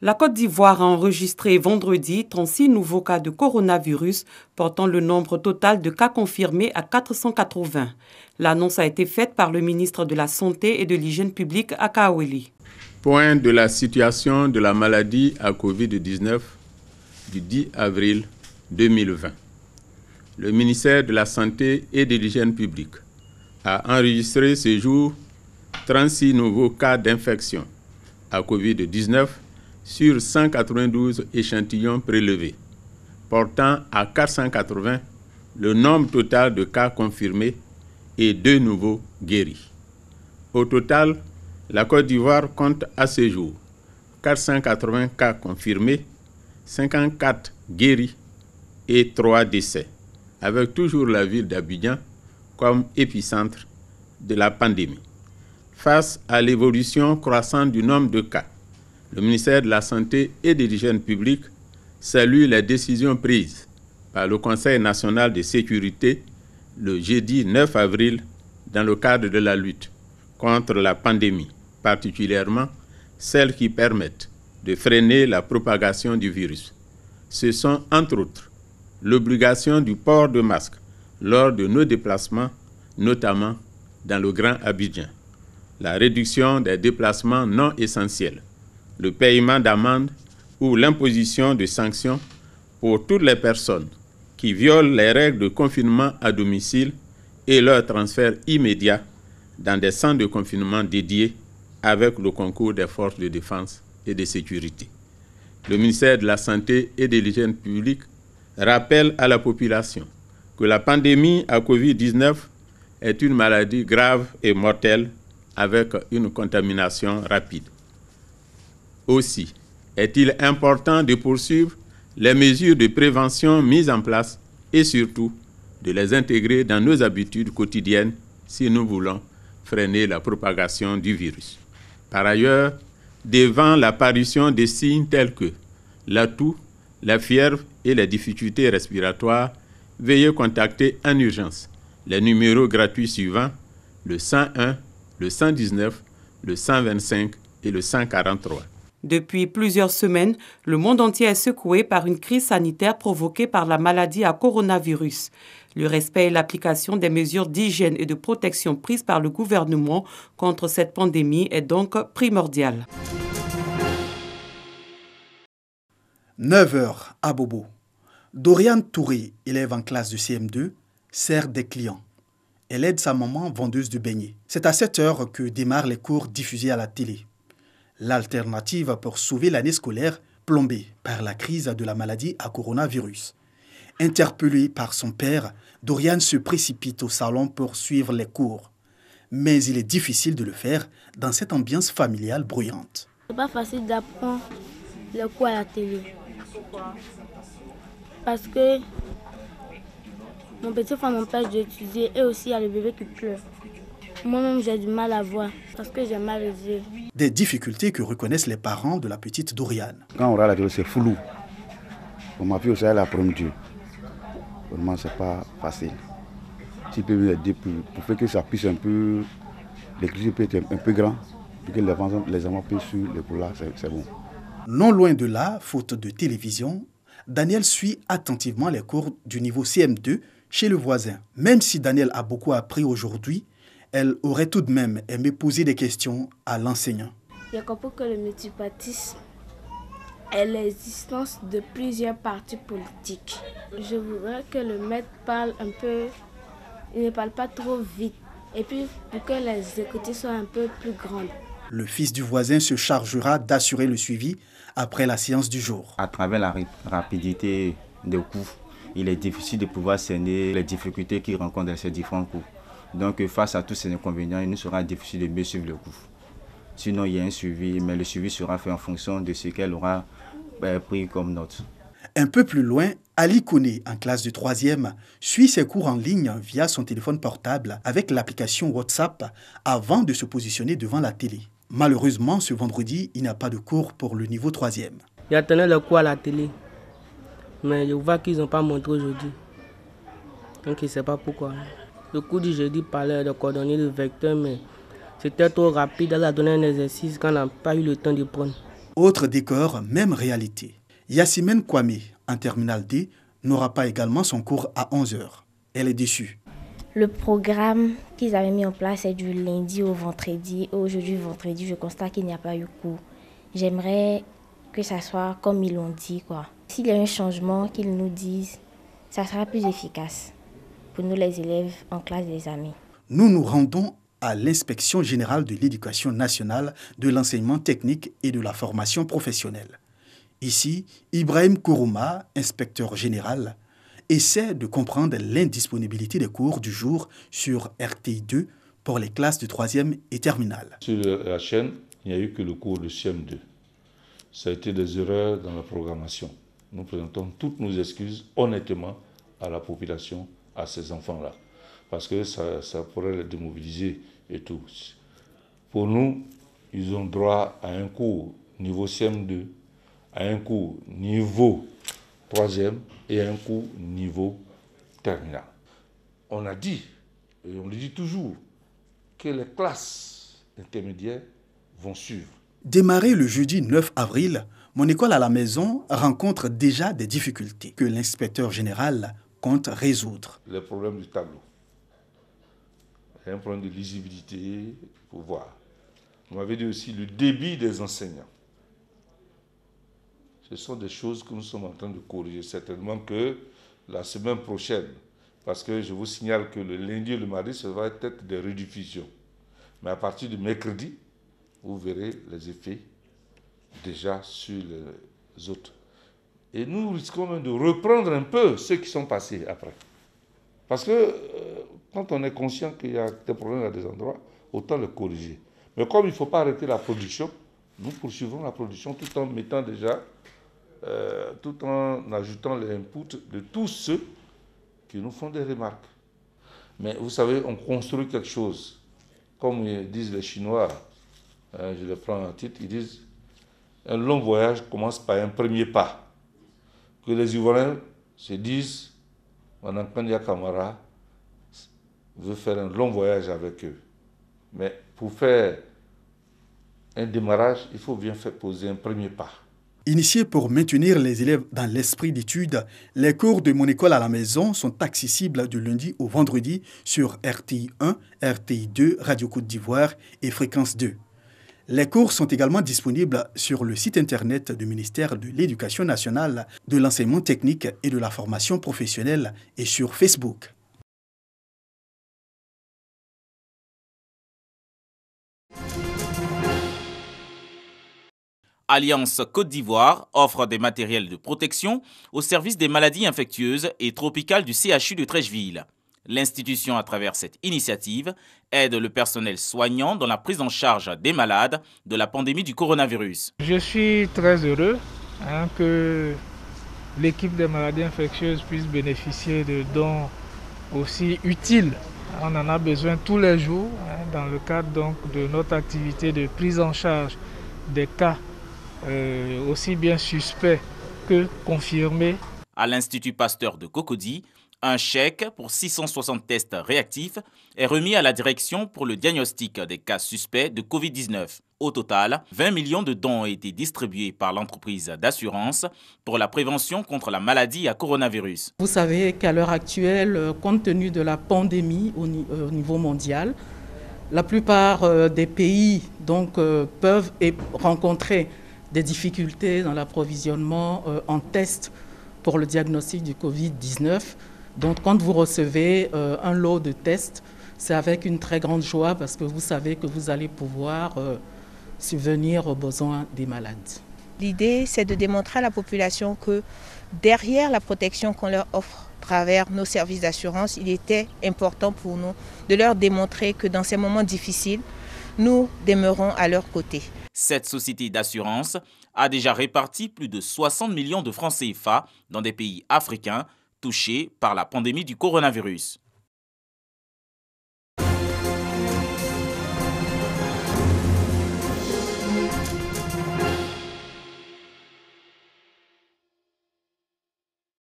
La Côte d'Ivoire a enregistré vendredi 36 nouveaux cas de coronavirus, portant le nombre total de cas confirmés à 480. L'annonce a été faite par le ministre de la Santé et de l'Hygiène publique à Kaouéli. Point de la situation de la maladie à Covid-19 du 10 avril 2020. Le ministère de la Santé et de l'Hygiène publique a enregistré ce jour 36 nouveaux cas d'infection à Covid-19 sur 192 échantillons prélevés, portant à 480 le nombre total de cas confirmés et 2 nouveaux guéris. Au total, la Côte d'Ivoire compte à ce jour 480 cas confirmés, 54 guéris et 3 décès, avec toujours la ville d'Abidjan comme épicentre de la pandémie. Face à l'évolution croissante du nombre de cas, le ministère de la Santé et de l'Hygiène publique salue les décisions prises par le Conseil national de sécurité le jeudi 9 avril dans le cadre de la lutte contre la pandémie, particulièrement celles qui permettent de freiner la propagation du virus. Ce sont entre autres l'obligation du port de masque lors de nos déplacements, notamment dans le Grand Abidjan, la réduction des déplacements non essentiels, le paiement d'amendes ou l'imposition de sanctions pour toutes les personnes qui violent les règles de confinement à domicile et leur transfert immédiat dans des centres de confinement dédiés avec le concours des forces de défense et de sécurité. Le ministère de la Santé et de l'Hygiène publique rappelle à la population que la pandémie à Covid-19 est une maladie grave et mortelle avec une contamination rapide. Aussi, est-il important de poursuivre les mesures de prévention mises en place et surtout de les intégrer dans nos habitudes quotidiennes si nous voulons freiner la propagation du virus. Par ailleurs, devant l'apparition de signes tels que la toux, la fièvre et les difficultés respiratoires, veuillez contacter en urgence les numéros gratuits suivants, le 101, le 119, le 125 et le 143. Depuis plusieurs semaines, le monde entier est secoué par une crise sanitaire provoquée par la maladie à coronavirus. Le respect et l'application des mesures d'hygiène et de protection prises par le gouvernement contre cette pandémie est donc primordial. 9h à Bobo. Doriane Touré, élève en classe de CM2, sert des clients. Elle aide sa maman vendeuse de beignets. C'est à 7h que démarrent les cours diffusés à la télé. L'alternative pour sauver l'année scolaire plombée par la crise de la maladie à coronavirus. Interpellée par son père, Doriane se précipite au salon pour suivre les cours. Mais il est difficile de le faire dans cette ambiance familiale bruyante. C'est pas facile d'apprendre les cours à la télé. Pourquoi? Parce que mon petit frère m'empêche d'étudier et aussi il y a le bébé qui pleure. Moi-même, j'ai du mal à voir parce que j'ai mal aux yeux. Des difficultés que reconnaissent les parents de la petite Doriane. Quand on regarde la télé, c'est flou. Pour ma fille aussi, elle a appris Dieu. Vraiment, c'est pas facile. Si tu peux m'aider pour faire que ça puisse un peu, l'écriture peut être un peu grand, pour que les enfants puissent suivre les cours là, c'est bon. Non loin de là, faute de télévision, Daniel suit attentivement les cours du niveau CM2 chez le voisin. Même si Daniel a beaucoup appris aujourd'hui, elle aurait tout de même aimé poser des questions à l'enseignant. J'ai compris que le multipartisme est l'existence de plusieurs partis politiques. Je voudrais que le maître parle un peu, il ne parle pas trop vite, et puis pour que les écoutes soient un peu plus grandes. Le fils du voisin se chargera d'assurer le suivi après la séance du jour. À travers la rapidité des cours, il est difficile de pouvoir cerner les difficultés qu'il rencontre dans ces différents cours. Donc face à tous ces inconvénients, il nous sera difficile de mieux suivre le cours. Sinon, il y a un suivi, mais le suivi sera fait en fonction de ce qu'elle aura pris comme note. Un peu plus loin, Ali Koné, en classe de 3e, suit ses cours en ligne via son téléphone portable avec l'application WhatsApp avant de se positionner devant la télé. Malheureusement, ce vendredi, il n'y a pas de cours pour le niveau 3e. J'attendais le cours à la télé, mais je vois qu'ils n'ont pas montré aujourd'hui. Donc je ne sais pas pourquoi. Le cours du jeudi parlait de coordonner le vecteur, mais c'était trop rapide. Elle a donné un exercice qu'on n'a pas eu le temps de prendre. Autre décor, même réalité. Yassimène Kwame, en terminale D, n'aura pas également son cours à 11h. Elle est déçue. Le programme qu'ils avaient mis en place est du lundi au vendredi. Aujourd'hui, vendredi, je constate qu'il n'y a pas eu cours. J'aimerais que ça soit comme ils l'ont dit, quoi. S'il y a un changement, qu'ils nous disent, ça sera plus efficace pour nous les élèves en classe des amis. Nous nous rendons à l'Inspection générale de l'éducation nationale, de l'enseignement technique et de la formation professionnelle. Ici, Ibrahim Kourouma, inspecteur général, essaie de comprendre l'indisponibilité des cours du jour sur RTI2 pour les classes de 3e et terminale. Sur la chaîne, il n'y a eu que le cours de CM2. Ça a été des erreurs dans la programmation. Nous présentons toutes nos excuses honnêtement à la population, à ces enfants-là. Parce que ça pourrait les démobiliser et tout. Pour nous, ils ont droit à un cours niveau CM2, à un cours niveau 3e et à un cours niveau terminal. On a dit, et on le dit toujours, que les classes intermédiaires vont suivre. Démarré le jeudi 9 avril, Mon école à la maison rencontre déjà des difficultés que l'inspecteur général compte résoudre. Les problèmes du tableau. Il y a un problème de lisibilité pour voir. On m'avait dit aussi le débit des enseignants. Ce sont des choses que nous sommes en train de corriger. Certainement que la semaine prochaine, parce que je vous signale que le lundi et le mardi, ça va être des rediffusions. Mais à partir du mercredi, vous verrez les effets déjà sur les autres. Et nous risquons même de reprendre un peu ceux qui sont passés après. Parce que quand on est conscient qu'il y a des problèmes à des endroits, autant les corriger. Mais comme il ne faut pas arrêter la production, nous poursuivrons la production tout en mettant déjà, tout en ajoutant les inputs de tous ceux qui nous font des remarques. Mais vous savez, on construit quelque chose. Comme disent les Chinois, je les prends en titre, ils disent un long voyage commence par un premier pas. Que les Ivoiriens se disent, Manankandia Kamara veut faire un long voyage avec eux. Mais pour faire un démarrage, il faut bien faire poser un premier pas. Initiés pour maintenir les élèves dans l'esprit d'étude, les cours de Mon école à la maison sont accessibles du lundi au vendredi sur RTI 1, RTI 2, Radio Côte d'Ivoire et Fréquence 2. Les cours sont également disponibles sur le site internet du ministère de l'Éducation nationale, de l'enseignement technique et de la formation professionnelle et sur Facebook. Alliance Côte d'Ivoire offre des matériels de protection au service des maladies infectieuses et tropicales du CHU de Treichville. L'institution, à travers cette initiative, aide le personnel soignant dans la prise en charge des malades de la pandémie du coronavirus. Je suis très heureux que l'équipe des maladies infectieuses puisse bénéficier de dons aussi utiles. On en a besoin tous les jours dans le cadre donc de notre activité de prise en charge des cas aussi bien suspects que confirmés. À l'Institut Pasteur de Cocody, un chèque pour 660 tests réactifs est remis à la direction pour le diagnostic des cas suspects de Covid-19. Au total, 20 millions de dons ont été distribués par l'entreprise d'assurance pour la prévention contre la maladie à coronavirus. Vous savez qu'à l'heure actuelle, compte tenu de la pandémie au niveau mondial, la plupart des pays peuvent rencontrer des difficultés dans l'approvisionnement en tests pour le diagnostic du Covid-19. Donc quand vous recevez un lot de tests, c'est avec une très grande joie parce que vous savez que vous allez pouvoir subvenir aux besoins des malades. L'idée, c'est de démontrer à la population que derrière la protection qu'on leur offre à travers nos services d'assurance, il était important pour nous de leur démontrer que dans ces moments difficiles, nous demeurons à leur côté. Cette société d'assurance a déjà réparti plus de 60 millions de francs CFA dans des pays africains touchés par la pandémie du coronavirus.